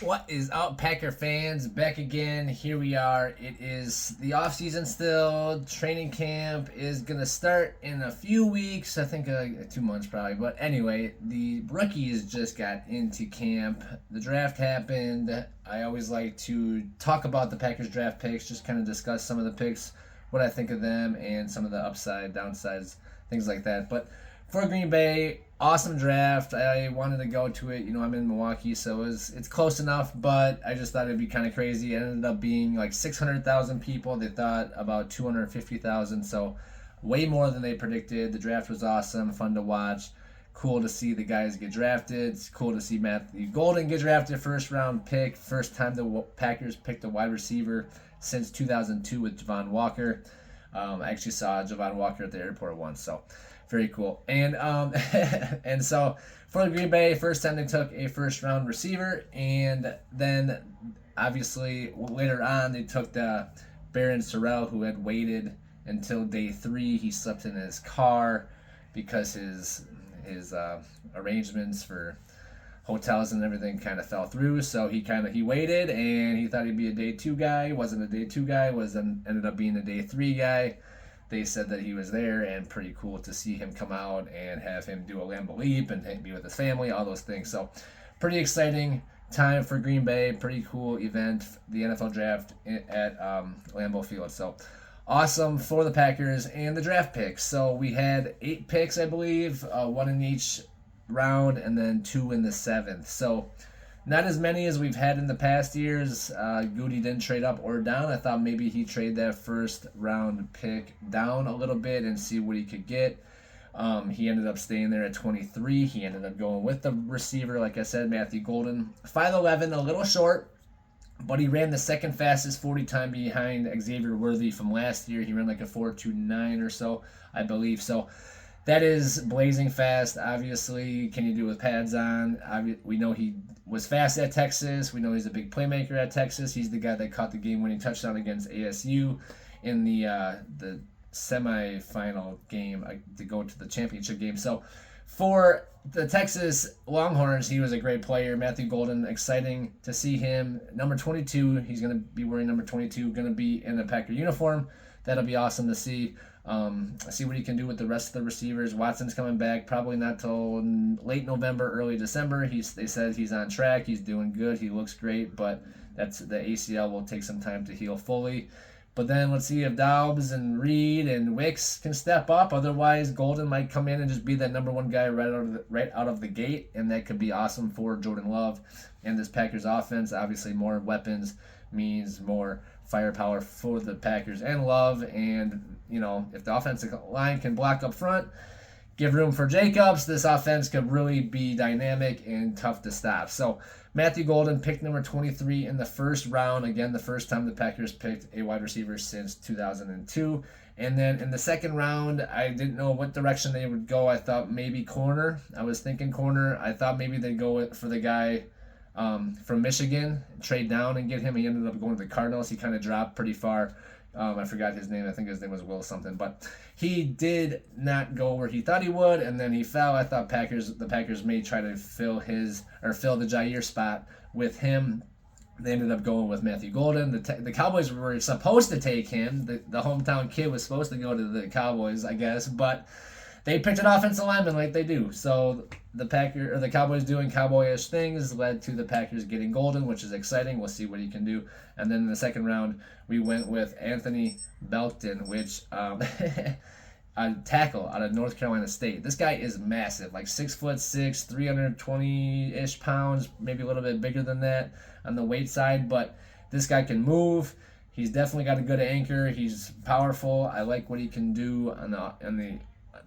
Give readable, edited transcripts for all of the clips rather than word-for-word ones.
What is up, Packer fans? Back again. Here we are. It is the off season still. Training camp is gonna start in a few weeks. I think 2 months probably. But anyway, the rookies just got into camp. The draft happened. I always like to talk about the Packers draft picks, just kind of discuss some of the picks, what I think of them, and some of the upside, downsides, things like that. But for Green Bay, awesome draft. I wanted to go to it. I'm in Milwaukee, so it's close enough, but I just thought it'd be kind of crazy. It ended up being like 600,000 people. They thought about 250,000, so way more than they predicted. The draft was awesome, fun to watch. Cool to see the guys get drafted. It's cool to see Matthew Golden get drafted, first round pick. First time the Packers picked a wide receiver since 2002 with Javon Walker. I actually saw Javon Walker at the airport once, so very cool. And and so for the Green Bay, first time they took a first round receiver, and then obviously later on they took the Barryn Sorrell, who had waited until day 3. He slept in his car because his arrangements for hotels and everything kind of fell through. So he waited, and he thought he'd be a day 2 guy. Wasn't a day 2 guy. Ended up being a day 3 guy. They said that he was there, and pretty cool to see him come out and have him do a Lambeau leap and be with his family, all those things. So pretty exciting time for Green Bay. Pretty cool event, the NFL draft at Lambeau Field. So awesome for the Packers and the draft picks. So we had 8 picks, I believe, 1 in each round, and then 2 in the 7th. So not as many as we've had in the past years. Goody didn't trade up or down. I thought maybe he'd trade that first round pick down a little bit and see what he could get. He ended up staying there at 23. He ended up going with the receiver, like I said, Matthew Golden. 5'11", a little short, but he ran the second fastest 40 time behind Xavier Worthy from last year. He ran like a 4.29 or so, I believe. So that is blazing fast. Obviously, can you do it with pads on? We know he was fast at Texas. We know he's a big playmaker at Texas. He's the guy that caught the game-winning touchdown against ASU in the semifinal game to go to the championship game. So for the Texas Longhorns, he was a great player. Matthew Golden, exciting to see him. Number 22, he's going to be wearing number 22, going to be in a Packer uniform. That'll be awesome to see. See what he can do with the rest of the receivers. Watson's coming back probably not till late November, early December. They said he's on track. He's doing good. He looks great, but the ACL will take some time to heal fully. But then let's see if Dobbs and Reed and Wicks can step up. Otherwise, Golden might come in and just be that number 1 guy right out of the gate, and that could be awesome for Jordan Love and this Packers offense. Obviously, more weapons means more firepower for the Packers and Love. And if the offensive line can block up front, give room for Jacobs, this offense could really be dynamic and tough to stop. So Matthew Golden picked number 23 in the first round. Again, the first time the Packers picked a wide receiver since 2002. And then in the second round, I didn't know what direction they would go. I thought maybe corner. I was thinking corner. I thought maybe they'd go for the guy from Michigan, trade down and get him. He ended up going to the Cardinals. He kind of dropped pretty far. I forgot his name. I think his name was Will something. But he did not go where he thought he would, and then he fell. I thought the Packers may try to fill the Jair spot with him. They ended up going with Matthew Golden. The Cowboys were supposed to take him. The hometown kid was supposed to go to the Cowboys, I guess, but they picked an offensive lineman like they do. So the Cowboys doing cowboyish things led to the Packers getting Golden, which is exciting. We'll see what he can do. And then in the second round, we went with Anthony Belton, which a tackle out of North Carolina State. This guy is massive, like 6'6", 320-ish pounds, maybe a little bit bigger than that on the weight side. But this guy can move. He's definitely got a good anchor. He's powerful. I like what he can do on the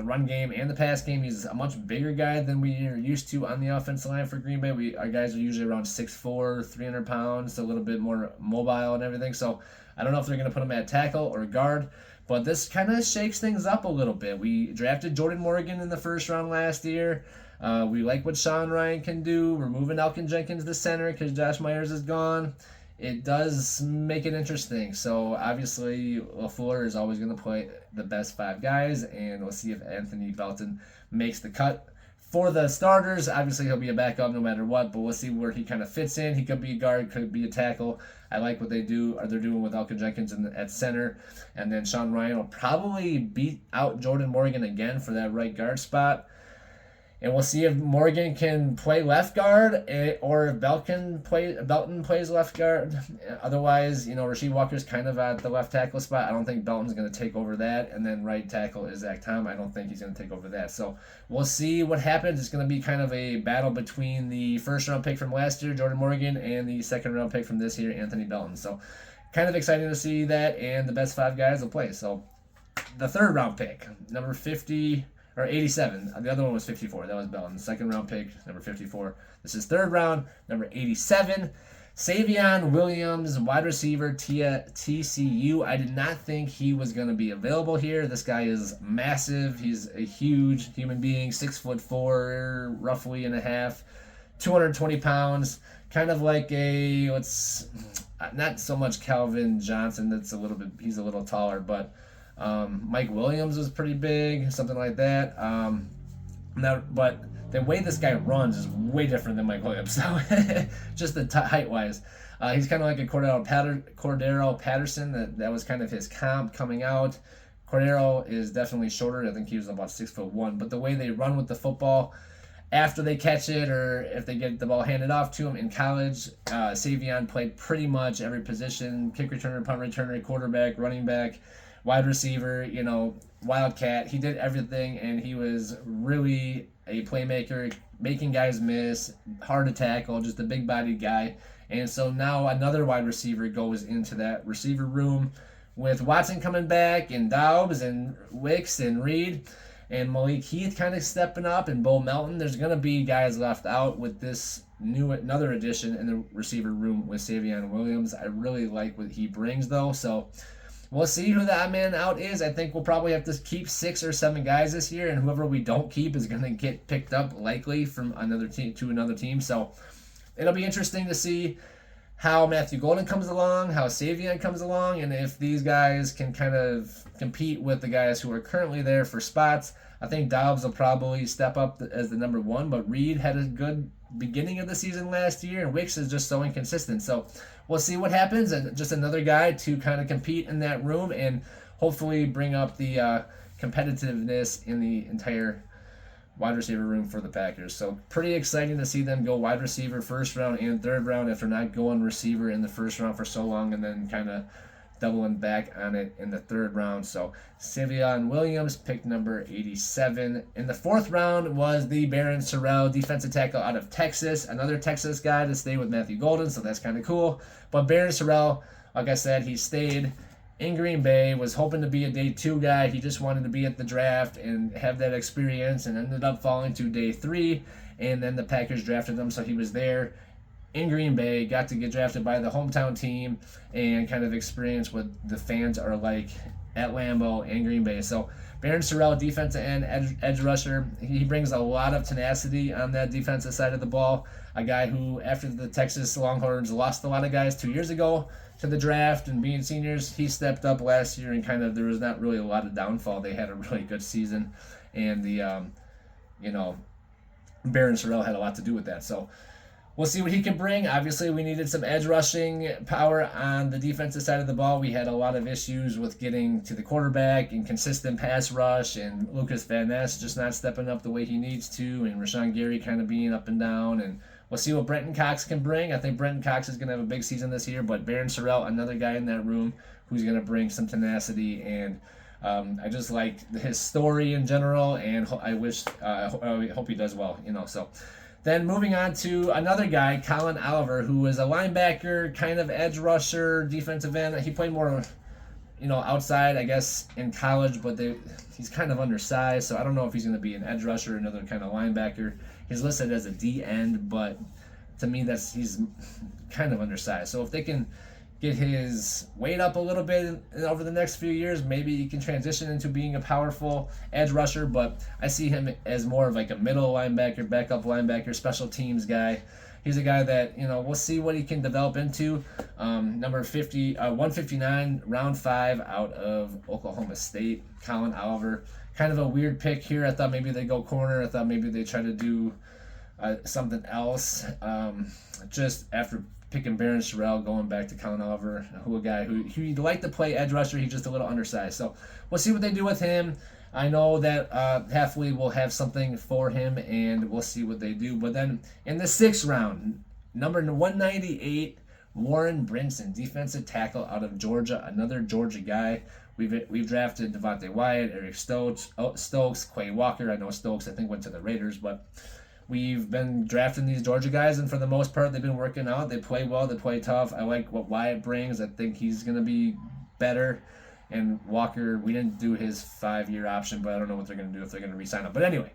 run game and the pass game. He's a much bigger guy than we are used to on the offensive line for Green Bay. Our guys are usually around 6'4", 300 pounds, a little bit more mobile and everything. So I don't know if they're going to put him at tackle or guard, but this kind of shakes things up a little bit. We drafted Jordan Morgan in the first round last year. We like what Sean Ryan can do. We're moving Elkin Jenkins to center because Josh Myers is gone. It does make it interesting. So obviously LaFleur is always going to play the best 5 guys, and we'll see if Anthony Belton makes the cut for the starters, obviously he'll be a backup no matter what, but we'll see where he kind of fits in. He could be a guard, could be a tackle. I like what they're doing with Elkin Jenkins at center. And then Sean Ryan will probably beat out Jordan Morgan again for that right guard spot. And we'll see if Morgan can play left guard or if Belton plays left guard. Otherwise, Rasheed Walker's kind of at the left tackle spot. I don't think Belton's going to take over that. And then right tackle is Zach Tom. I don't think he's going to take over that. So we'll see what happens. It's going to be kind of a battle between the first-round pick from last year, Jordan Morgan, and the second-round pick from this year, Anthony Belton. So kind of exciting to see that, and the best 5 guys will play. So the third-round pick, number 50... or 87. The other one was 54. That was Belton. Second round pick, number 54. This is third round, number 87. Savion Williams, wide receiver, TCU. I did not think he was going to be available here. This guy is massive. He's a huge human being, 6'4", roughly and a half, 220 pounds. Kind of like not so much Calvin Johnson. He's a little taller, but Mike Williams was pretty big, something like that. But the way this guy runs is way different than Mike Williams. So just the height-wise, he's kind of like a Cordero Patterson. That was kind of his comp coming out. Cordero is definitely shorter. I think he was about 6'1". But the way they run with the football after they catch it, or if they get the ball handed off to him in college, Savion played pretty much every position: kick returner, punt returner, quarterback, running back, wide receiver, wildcat. He did everything, and he was really a playmaker, making guys miss, hard to tackle, just a big-bodied guy. And so now another wide receiver goes into that receiver room with Watson coming back, and Doubs, and Wicks, and Reed, and Malik Heath kind of stepping up, and Bo Melton. There's going to be guys left out with this another addition in the receiver room with Savion Williams. I really like what he brings, though, so we'll see who the odd man out is. I think we'll probably have to keep 6 or 7 guys this year, and whoever we don't keep is going to get picked up likely from another team to another team. So it'll be interesting to see how Matthew Golden comes along, how Savion comes along, and if these guys can kind of compete with the guys who are currently there for spots. I think Dobbs will probably step up as the number 1, but Reed had a good beginning of the season last year, and Wicks is just so inconsistent. So we'll see what happens, and just another guy to kind of compete in that room and hopefully bring up the competitiveness in the entire wide receiver room for the Packers. So pretty exciting to see them go wide receiver first round and third round after not going receiver in the first round for so long, and then kind of doubling back on it in the third round. So Savion Williams, pick number 87. In the fourth round was the Barryn Sorrell, defensive tackle out of Texas. Another Texas guy to stay with Matthew Golden, so that's kind of cool. But Barryn Sorrell, like I said, he stayed in Green Bay, was hoping to be a day 2 guy. He just wanted to be at the draft and have that experience, and ended up falling to day 3. And then the Packers drafted him, so he was there in Green Bay, got to get drafted by the hometown team, and kind of experience what the fans are like at Lambeau and Green Bay. So Barryn Sorrell, defensive end, edge rusher. He brings a lot of tenacity on that defensive side of the ball. A guy who, after the Texas Longhorns lost a lot of guys 2 years ago to the draft and being seniors, he stepped up last year, and kind of there was not really a lot of downfall. They had a really good season, and the Barryn Sorrell had a lot to do with that. So we'll see what he can bring. Obviously, we needed some edge rushing power on the defensive side of the ball. We had a lot of issues with getting to the quarterback and consistent pass rush, and Lucas Van Ness just not stepping up the way he needs to, and Rashawn Gary kind of being up and down. And we'll see what Brenton Cox can bring. I think Brenton Cox is going to have a big season this year, but Barryn Sorrell, another guy in that room who's going to bring some tenacity. And I just like his story in general, and I hope he does well. So. Then moving on to another guy, Collin Oliver, who was a linebacker, kind of edge rusher, defensive end. He played more, outside, I guess, in college, but he's kind of undersized, so I don't know if he's going to be an edge rusher, another kind of linebacker. He's listed as a D end, but to me, he's kind of undersized. So if they can get his weight up a little bit over the next few years, maybe he can transition into being a powerful edge rusher, but I see him as more of like a middle linebacker, backup linebacker, special teams guy. He's a guy that, we'll see what he can develop into. Number 159, round 5 out of Oklahoma State, Collin Oliver. kind of a weird pick here. I thought maybe they go corner. I thought maybe they try to do something else. Just after picking Barryn Sorrell, going back to Collin Oliver, a guy who he liked to play edge rusher. He's just a little undersized. So we'll see what they do with him. I know that Halfley will have something for him, and we'll see what they do. But then in the 6th round, number 198, Warren Brinson, defensive tackle out of Georgia, another Georgia guy. We've drafted Devontae Wyatt, Eric Stokes, Quay Walker. I know Stokes, I think, went to the Raiders, but we've been drafting these Georgia guys, and for the most part, they've been working out. They play well. They play tough. I like what Wyatt brings. I think he's going to be better. And Walker, we didn't do his 5-year option, but I don't know what they're going to do if they're going to re-sign him. But anyway,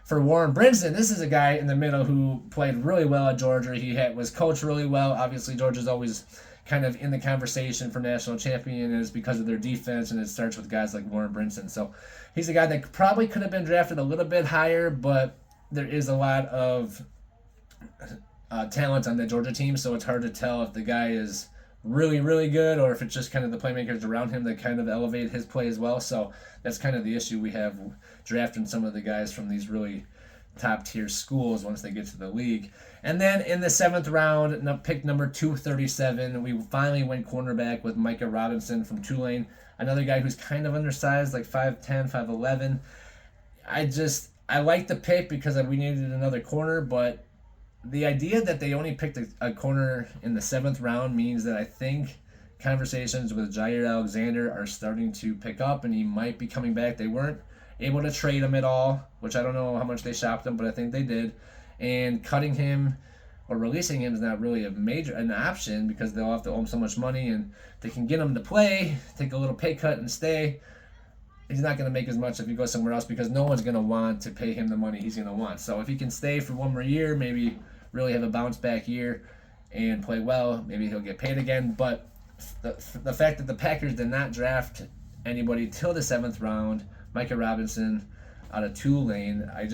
for Warren Brinson, this is a guy in the middle who played really well at Georgia. He was coached really well. Obviously, Georgia's always kind of in the conversation for national champion, and it's because of their defense, and it starts with guys like Warren Brinson. So he's a guy that probably could have been drafted a little bit higher, but there is a lot of talent on the Georgia team, so it's hard to tell if the guy is really, really good or if it's just kind of the playmakers around him that kind of elevate his play as well. So that's kind of the issue we have drafting some of the guys from these really top-tier schools once they get to the league. And then in the 7th round, pick number 237, we finally went cornerback with Micah Robinson from Tulane, another guy who's kind of undersized, like 5'10", 5'11". I like the pick because we needed another corner, but the idea that they only picked a corner in the 7th round means that I think conversations with Jair Alexander are starting to pick up, and he might be coming back. They weren't able to trade him at all, which I don't know how much they shopped him, but I think they did. And cutting him or releasing him is not really an option because they'll have to owe him so much money, and they can get him to play, take a little pay cut, and stay. He's not going to make as much if he goes somewhere else because no one's going to want to pay him the money he's going to want. So if he can stay for one more year, maybe really have a bounce back year and play well, maybe he'll get paid again. But the fact that the Packers did not draft anybody till the 7th round, Micah Robinson out of Tulane, I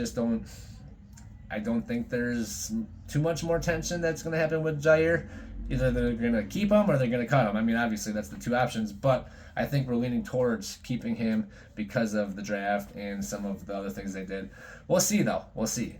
don't think there's too much more tension that's going to happen with Jair. Either they're going to keep him or they're going to cut him. I mean, obviously that's the two options, but I think we're leaning towards keeping him because of the draft and some of the other things they did. We'll see, though. We'll see.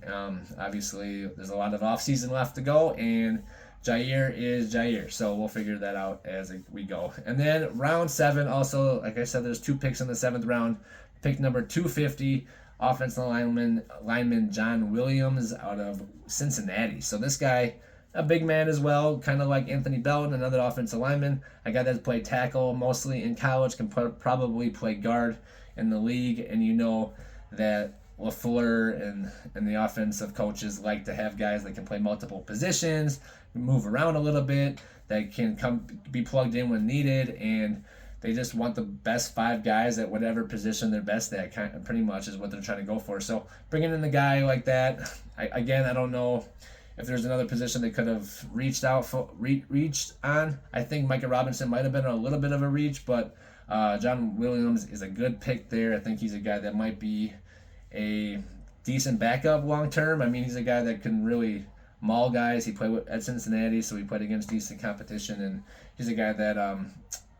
Obviously, there's a lot of offseason left to go, and Jair is Jair, so we'll figure that out as we go. And then round 7, also, like I said, there's 2 picks in the 7th round. Pick number 250, offensive lineman John Williams out of Cincinnati. So this guy, a big man as well, kind of like Anthony Belton, another offensive lineman. A guy that's played tackle mostly in college, can probably play guard in the league. And you know that LaFleur and the offensive coaches like to have guys that can play multiple positions, move around a little bit, that can be plugged in when needed, and they just want the best 5 guys at whatever position they're best at, pretty much is what they're trying to go for. So bringing in a guy like that, I don't know if there's another position they could have reached on. I think Micah Robinson might have been a little bit of a reach, but John Williams is a good pick there. I think he's a guy that might be a decent backup long term. I mean, he's a guy that can really maul guys. He played at Cincinnati, so he played against decent competition, and he's a guy that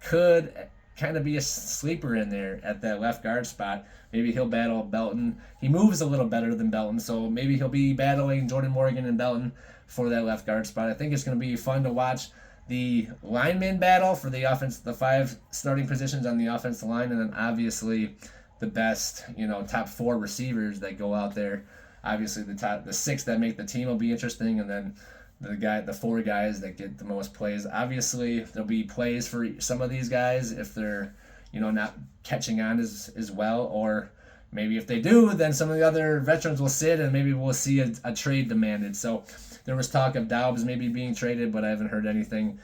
could kind of be a sleeper in there at that left guard spot. Maybe he'll battle Belton. He moves a little better than Belton, so maybe he'll be battling Jordan Morgan and Belton for that left guard spot. I think it's going to be fun to watch the lineman battle for the offense, the 5 starting positions on the offensive line, and then obviously the best, top 4 receivers that go out there. Obviously the 6 that make the team will be interesting, and then the 4 guys that get the most plays. Obviously there'll be plays for some of these guys if they're not catching on as well, or maybe if they do, then some of the other veterans will sit, and maybe we'll see a trade demanded. So there was talk of Doubs maybe being traded, but I haven't heard anything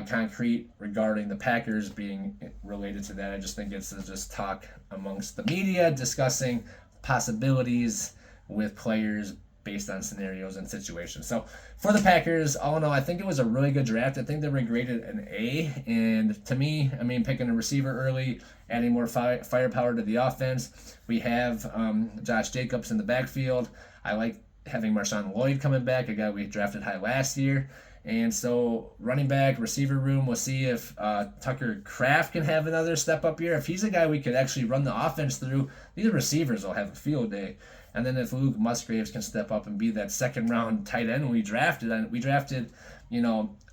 concrete regarding the Packers being related to that. I just think it's just talk amongst the media discussing possibilities with players based on scenarios and situations. So for the Packers, all in all, I think it was a really good draft. I think they were graded an A, and to me, picking a receiver early, adding more firepower to the offense. We have Josh Jacobs in the backfield. I like having Marshawn Lloyd coming back, a guy we drafted high last year, And so running back, receiver room, we'll see if Tucker Kraft can have another step up year. If he's a guy we could actually run the offense through, these receivers will have a field day. And then if Luke Musgraves can step up and be that second round tight end we drafted,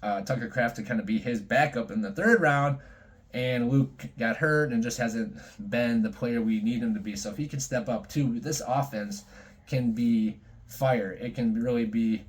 Tucker Kraft to kind of be his backup in the third round, and Luke got hurt and just hasn't been the player we need him to be. So if he can step up too, this offense can be fire. It can really be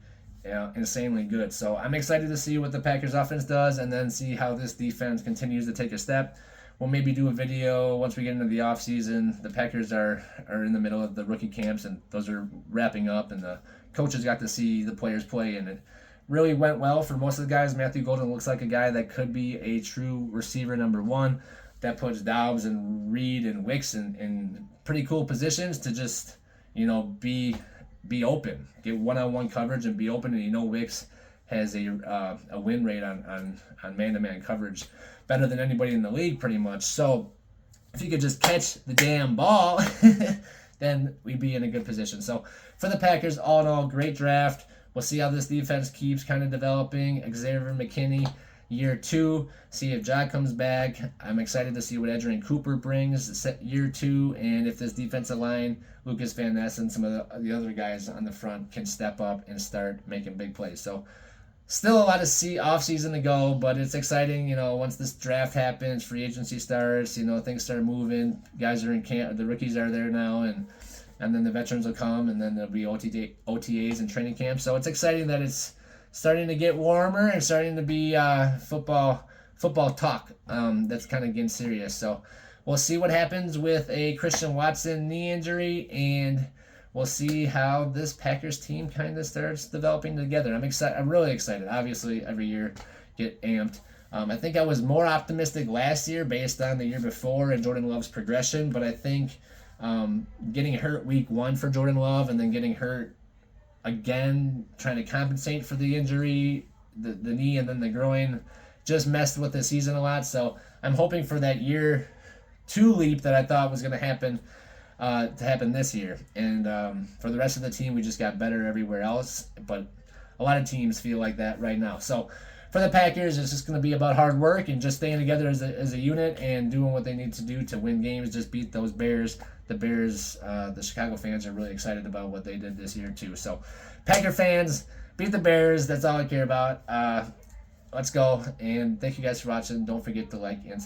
insanely good. So I'm excited to see what the Packers offense does and then see how this defense continues to take a step. We'll maybe do a video once we get into the offseason. The Packers are in the middle of the rookie camps, and those are wrapping up, and the coaches got to see the players play, and it really went well for most of the guys. Matthew Golden looks like a guy that could be a true receiver number one. That puts Dobbs and Reed and Wicks in pretty cool positions to just, be open, get one-on-one coverage and be open. And Wicks has a win rate on man-to-man coverage better than anybody in the league pretty much. So if you could just catch the damn ball, then we'd be in a good position. So for the Packers, all in all, great draft. We'll see how this defense keeps kind of developing. Xavier McKinney, year 2. See if Jack comes back. I'm excited to see what Adrian Cooper brings year 2. And if this defensive line, Lucas Van Ness and some of the other guys on the front can step up and start making big plays. So still a lot of off-season to go, but it's exciting. Once this draft happens, free agency starts, things start moving. Guys are in camp. The rookies are there now, and then the veterans will come, and then there'll be OTAs and training camp. So it's exciting that it's starting to get warmer and starting to be football talk. That's kind of getting serious. So we'll see what happens with a Christian Watson knee injury, and we'll see how this Packers team kind of starts developing together. I'm excited. I'm really excited. Obviously, every year get amped. I think I was more optimistic last year based on the year before and Jordan Love's progression, but I think getting hurt week 1 for Jordan Love and then getting hurt again, trying to compensate for the injury, the knee and then the groin, just messed with the season a lot. So I'm hoping for that year 2 leap that I thought was going to happen this year. And for the rest of the team, we just got better everywhere else. But a lot of teams feel like that right now. So for the Packers, it's just going to be about hard work and just staying together as a unit and doing what they need to do to win games, just beat those Bears. The Bears, the Chicago fans are really excited about what they did this year too. So Packer fans, beat the Bears. That's all I care about. Let's go. And thank you guys for watching. Don't forget to like and subscribe.